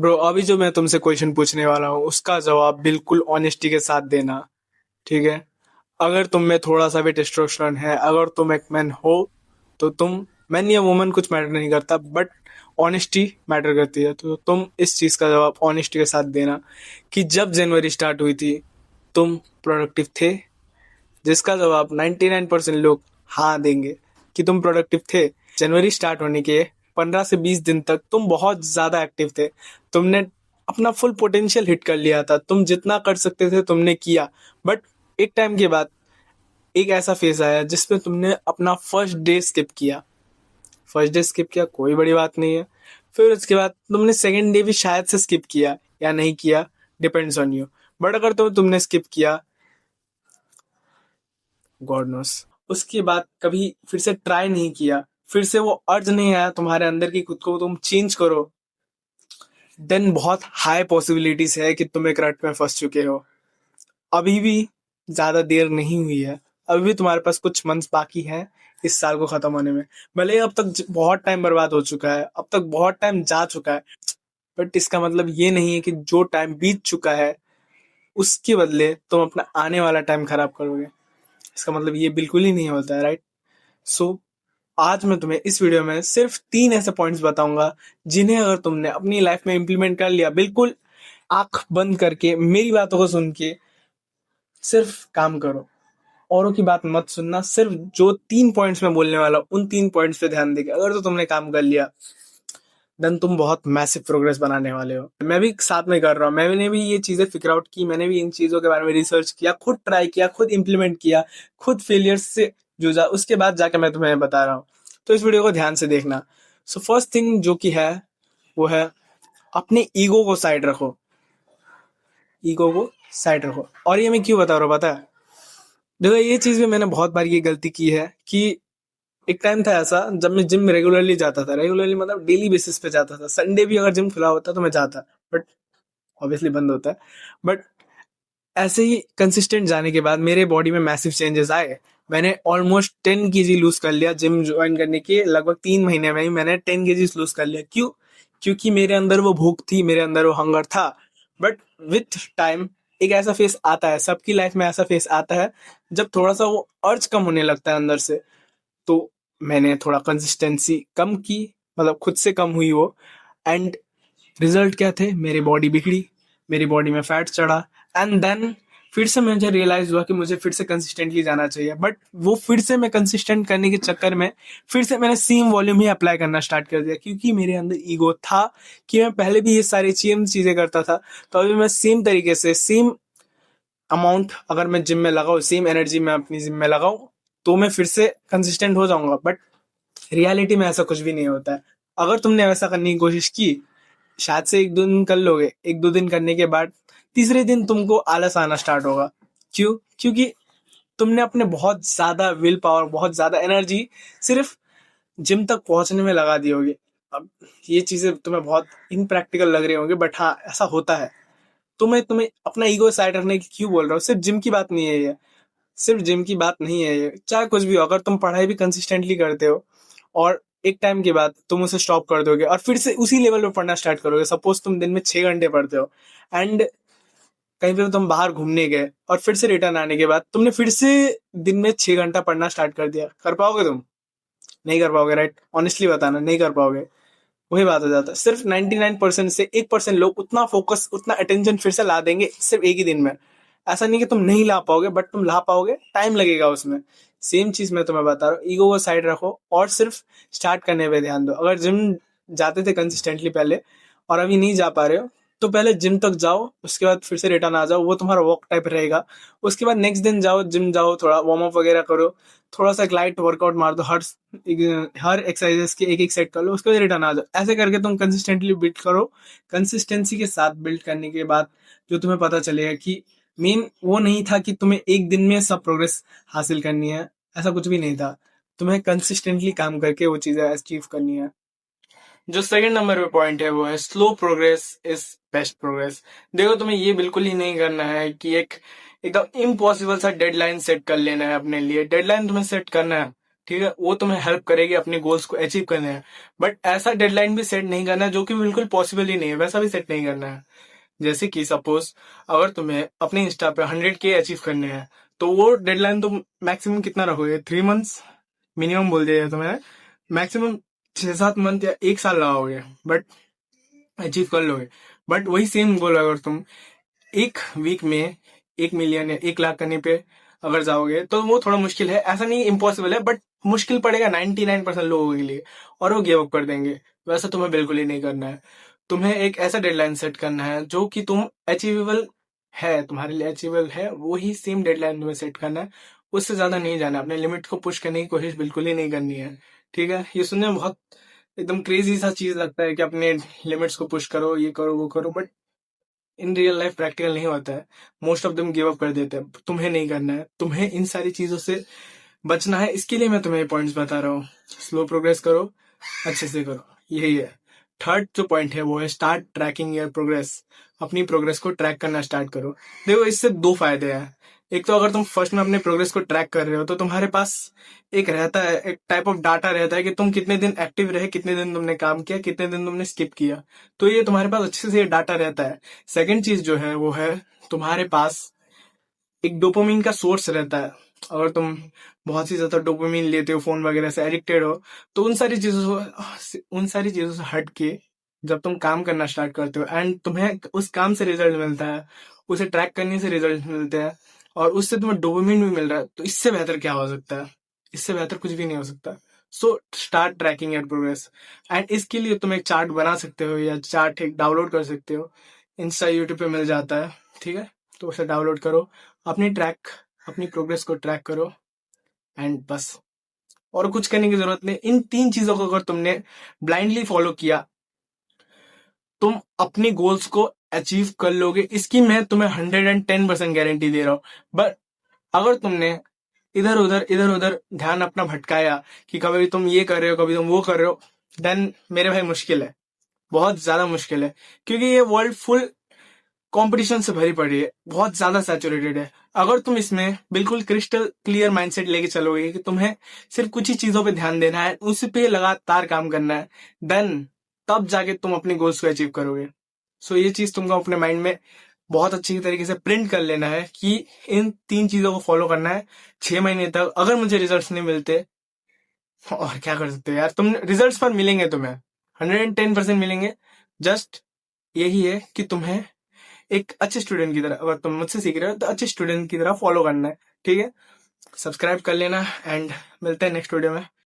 Bro, अभी जो मैं तुमसे क्वेश्चन पूछने वाला हूँ उसका जवाब बिल्कुल ऑनेस्टी के साथ देना। ठीक है? अगर तुम में थोड़ा सा भी टेस्टोस्टेरोन है, अगर तुम एक मैन हो, तो तुम, मैन या वुमन कुछ मैटर नहीं करता, बट ऑनेस्टी मैटर करती है। तो तुम इस चीज का जवाब ऑनेस्टी के साथ देना कि जब जनवरी स्टार्ट हुई थी तुम प्रोडक्टिव थे। जिसका जवाब 99% लोग हाँ देंगे कि तुम प्रोडक्टिव थे। जनवरी स्टार्ट होने के 15 से 20 दिन तक तुम बहुत ज्यादा एक्टिव थे। तुमने अपना फुल पोटेंशियल हिट कर लिया था, तुम जितना कर सकते थे तुमने किया। बट एक टाइम के बाद एक ऐसा फेज आया जिसमें तुमने अपना फर्स्ट डे स्किप किया। फर्स्ट डे स्किप किया, कोई बड़ी बात नहीं है। फिर उसके बाद तुमने सेकेंड डे भी शायद से स्किप किया या नहीं किया, डिपेंड्स ऑन यू। बट अगर तुमने स्किप किया, गॉड नोस, उसके बाद कभी फिर से ट्राई नहीं किया, फिर से वो अर्ज नहीं आया तुम्हारे अंदर की खुद को तुम चेंज करो, देन बहुत हाई पॉसिबिलिटीज है कि तुम एक रट में फंस चुके हो। अभी भी ज्यादा देर नहीं हुई है। अभी भी तुम्हारे पास कुछ मंथ्स बाकी हैं इस साल को खत्म होने में। भले ही अब तक बहुत टाइम बर्बाद हो चुका है, अब तक बहुत टाइम जा चुका है, बट इसका मतलब ये नहीं है कि जो टाइम बीत चुका है उसके बदले तुम अपना आने वाला टाइम खराब करोगे। इसका मतलब ये बिल्कुल ही नहीं होता है, राइट? सो आज मैं तुम्हें इस वीडियो में सिर्फ 3 ऐसे पॉइंट्स बताऊंगा जिन्हें अगर तुमने अपनी लाइफ में इंप्लीमेंट कर लिया, बिल्कुल आंख बंद करके मेरी बातों को सुन के सिर्फ काम करो, औरों की बात मत सुनना, सिर्फ जो 3 पॉइंट्स मैं बोलने वाला हूँ उन 3 पॉइंट्स पे ध्यान देके अगर तो तुमने काम कर लिया, देन तुम बहुत मैसिव प्रोग्रेस बनाने वाले हो। मैं भी साथ में कर रहा हूँ, मैंने भी ये चीजें फिगर आउट की, मैंने भी इन चीजों के बारे में रिसर्च किया, खुद ट्राई किया, खुद इंप्लीमेंट किया, खुद फेलियर्स से जूझा, उसके बाद जाके मैं तुम्हें बता रहा हूँ। तो इस वीडियो को ध्यान से देखना। सो फर्स्ट थिंग जो कि है वो है, अपने ईगो को साइड रखो। ईगो को साइड रखो। और ये मैं क्यों बता रहा हूँ पता है? देखो, ये चीज भी मैंने बहुत बार ये गलती की है कि एक टाइम था ऐसा जब मैं जिम रेगुलरली जाता था, रेगुलरली मतलब डेली बेसिस पे जाता था, संडे भी अगर जिम खुला होता तो मैं जाता, बट ऑब्वियसली बंद होता है। बट ऐसे ही कंसिस्टेंट जाने के बाद मेरे बॉडी में मैसिव चेंजेस आए। मैंने ऑलमोस्ट 10 kg लूज कर लिया जिम ज्वाइन करने के लगभग 3 महीने में ही मैंने 10 kg लूज कर लिया। क्यों? क्योंकि मेरे अंदर वो भूख थी, मेरे अंदर वो हंगर था। बट विथ टाइम एक ऐसा फेस आता है, सबकी लाइफ में ऐसा फेस आता है जब थोड़ा सा वो अर्ज कम होने लगता है अंदर से। तो मैंने थोड़ा कंसिस्टेंसी कम की, मतलब खुद से कम हुई वो। एंड रिजल्ट क्या थे? मेरी बॉडी बिगड़ी, मेरी बॉडी में फैट चढ़ा। एंड देन फिर से मुझे रियलाइज हुआ कि मुझे फिर से कंसिस्टेंटली जाना चाहिए। बट वो फिर से मैं कंसिस्टेंट करने के चक्कर में फिर से मैंने सेम वॉल्यूम ही अप्लाई करना स्टार्ट कर दिया, क्योंकि मेरे अंदर ईगो था कि मैं पहले भी ये सारी सेम चीजें करता था, तो अभी मैं सेम तरीके से सेम अमाउंट अगर मैं जिम में लगाऊं, सेम एनर्जी में अपनी जिम में लगाऊं, तो मैं फिर से कंसिस्टेंट हो जाऊंगा। बट रियलिटी में ऐसा कुछ भी नहीं होता है। अगर तुमने वैसा करने की कोशिश की, शायद से 1-2 दिन कर लोगे, 1-2 दिन करने के बाद तीसरे दिन तुमको आलस आना स्टार्ट होगा। क्यों? क्योंकि तुमने अपने बहुत ज्यादा विल पावर, बहुत ज्यादा एनर्जी सिर्फ जिम तक पहुंचने में लगा दी होगी। अब ये चीजें तुम्हें बहुत इनप्रैक्टिकल लग रही होंगी, बट हाँ, ऐसा होता है। तो मैं तुम्हें अपना ईगो साइड रखने की क्यों बोल रहा हूँ? सिर्फ जिम की बात नहीं है ये, सिर्फ जिम की बात नहीं है ये, चाहे कुछ भी हो। अगर तुम पढ़ाई भी कंसिस्टेंटली करते हो और एक टाइम के बाद तुम उसे स्टॉप कर दोगे और फिर से उसी लेवल पे पढ़ना स्टार्ट करोगे, सपोज तुम दिन में 6 घंटे पढ़ते हो, एंड कहीं पे तुम बाहर घूमने गए और फिर से रिटर्न आने के बाद तुमने फिर से दिन में 6 घंटा पढ़ना स्टार्ट कर दिया, कर पाओगे तुम? नहीं कर पाओगे, राइट? ऑनेस्टली बताना, नहीं कर पाओगे। वही बात हो जाता है। सिर्फ 99% से 1% लोग उतना फोकस, उतना अटेंशन फिर से ला देंगे सिर्फ एक ही दिन में। ऐसा नहीं कि तुम नहीं ला पाओगे, बट तुम ला पाओगे, टाइम लगेगा उसमें। सेम चीज मैं तुम्हें बता रहा हूँ, ईगो को साइड रखो और सिर्फ स्टार्ट करने पे ध्यान दो। अगर जिम जाते थे कंसिस्टेंटली पहले और अभी नहीं जा पा रहे हो, तो पहले जिम तक जाओ, उसके बाद फिर से रिटर्न आ जाओ, वो तुम्हारा वॉक टाइप रहेगा। उसके बाद नेक्स्ट दिन जाओ, जिम जाओ, थोड़ा वार्म अप वगैरह करो, थोड़ा सा एक लाइट वर्कआउट मार दो, हर हर एक्सरसाइजेस के एक एक सेट कर लो, उसके बाद रिटर्न आ जाओ। ऐसे करके तुम कंसिस्टेंटली बिल्ड करो। कंसिस्टेंसी के साथ बिल्ड करने के बाद जो तुम्हें पता चलेगा कि मेन वो नहीं था कि तुम्हें एक दिन में सब प्रोग्रेस हासिल करनी है, ऐसा कुछ भी नहीं था। तुम्हें कंसिस्टेंटली काम करके वो चीजें अचीव करनी है। जो सेकंड नंबर पे पॉइंट है वो है, slow progress is best progress. देखो, तुम्हें ये बिल्कुल ही नहीं करना है कि एक एकदम इम्पॉसिबल सा डेडलाइन सेट कर लेना है अपने लिए। डेडलाइन तुम्हें सेट करना है, ठीक है, वो तुम्हें हेल्प करेगी अपने गोल्स को अचीव करने में। बट ऐसा डेडलाइन भी सेट नहीं करना है जो कि बिल्कुल पॉसिबल ही नहीं है, वैसा भी सेट नहीं करना है। जैसे कि सपोज अगर तुम्हें अपने इंस्टा पे 100K अचीव करने हैं, तो वो डेडलाइन तुम मैक्सिमम कितना रखोगे, 3 मंथ्स मिनिमम बोल दिया तुम्हें, मैक्सिमम 6-7 मंथ या 1 साल लगाओगे, बट अचीव कर लोगे। बट वही सेम गोल अगर तुम एक वीक में 1 मिलियन या 1 लाख करने पे अगर जाओगे, तो वो थोड़ा मुश्किल है, ऐसा नहीं इम्पॉसिबल है, बट मुश्किल पड़ेगा 99% लोगों के लिए, और वो गिव अप कर देंगे। वैसा तुम्हें बिल्कुल ही नहीं करना है। तुम्हें एक ऐसा डेडलाइन सेट करना है जो कि तुम अचीवेबल है, तुम्हारे लिए अचीवेबल है, वो ही सेम डेडलाइन तुम्हें सेट करना है। उससे ज्यादा नहीं जाना, अपने लिमिट को पुश करने की कोशिश बिल्कुल ही नहीं करनी है। ठीक है, ये सुनने में बहुत एकदम क्रेजी सा चीज लगता है कि अपने लिमिट्स को पुश करो, ये करो वो करो, but in real life practical नहीं होता है। Most of them give up कर देते हैं। तुम्हें नहीं करना है, तुम्हें इन सारी चीजों से बचना है। इसके लिए मैं तुम्हें पॉइंट्स बता रहा हूँ। स्लो प्रोग्रेस करो, अच्छे से करो, यही है। थर्ड जो पॉइंट है वो है स्टार्ट ट्रैकिंग योर प्रोग्रेस। अपनी प्रोग्रेस को ट्रैक करना स्टार्ट करो। देखो, इससे दो फायदे हैं। एक तो अगर तुम फर्स्ट में अपने प्रोग्रेस को ट्रैक कर रहे हो, तो तुम्हारे पास एक रहता है, एक टाइप ऑफ डाटा रहता है कि तुम कितने दिन एक्टिव रहे, कितने दिन तुमने काम किया, कितने दिन तुमने स्किप किया। तो ये तुम्हारे पास अच्छे से ये डाटा रहता है। सेकंड चीज जो है वो है तुम्हारे पास एक डोपामिन का सोर्स रहता है। अगर तुम बहुत ही ज्यादा डोपामिन लेते हो, फोन वगैरह से एडिक्टेड हो, तो उन सारी चीजों से हट के जब तुम काम करना स्टार्ट करते हो एंड तुम्हें उस काम से रिजल्ट मिलता है, उसे ट्रैक करने से रिजल्ट मिलते हैं, और उससे तुम्हें डोपामिन भी मिल रहा है, तो इससे बेहतर क्या हो सकता है? इससे बेहतर कुछ भी नहीं हो सकता। So start trekking your progress. And इसके लिए तुम एक चार्ट बना सकते हो, या चार्ट एक डाउनलोड कर सकते हो। इंस्टा यूट्यूब पे मिल जाता है, ठीक है, तो उसे डाउनलोड करो, अपनी प्रोग्रेस को ट्रैक करो, एंड बस। और कुछ करने की जरूरत नहीं। इन 3 चीजों को अगर तुमने ब्लाइंडली फॉलो किया, तुम अपने गोल्स को अचीव कर लोगे। इसकी मैं तुम्हें 110% गारंटी दे रहा हूं। बट अगर तुमने इधर उधर ध्यान अपना भटकाया कि कभी तुम ये कर रहे हो, कभी तुम वो कर रहे हो, देन मेरे भाई मुश्किल है, बहुत ज्यादा मुश्किल है। क्योंकि ये वर्ल्ड फुल कंपटीशन से भरी पड़ी है, बहुत ज्यादा सैचुरेटेड है। अगर तुम इसमें बिल्कुल क्रिस्टल क्लियर माइंडसेट लेके चलोगे कि तुम्हें सिर्फ कुछ ही चीजों पे ध्यान देना है, उसी पे लगातार काम करना है, देन तब जाके तुम अपने गोल्स को अचीव करोगे। सो ये चीज तुमको अपने माइंड में बहुत अच्छी तरीके से प्रिंट कर लेना है कि इन 3 चीजों को फॉलो करना है 6 महीने तक। अगर मुझे रिजल्ट नहीं मिलते, और क्या कर सकते हो यार, तुम रिजल्ट पर मिलेंगे, तुम्हें 110% मिलेंगे। जस्ट यही है कि तुम्हें एक अच्छे स्टूडेंट की तरह, अगर तुम मुझसे सीख रहे हो तो अच्छे स्टूडेंट की तरह फॉलो करना है। ठीक है, सब्सक्राइब कर लेना, एंड मिलते हैं नेक्स्ट वीडियो में।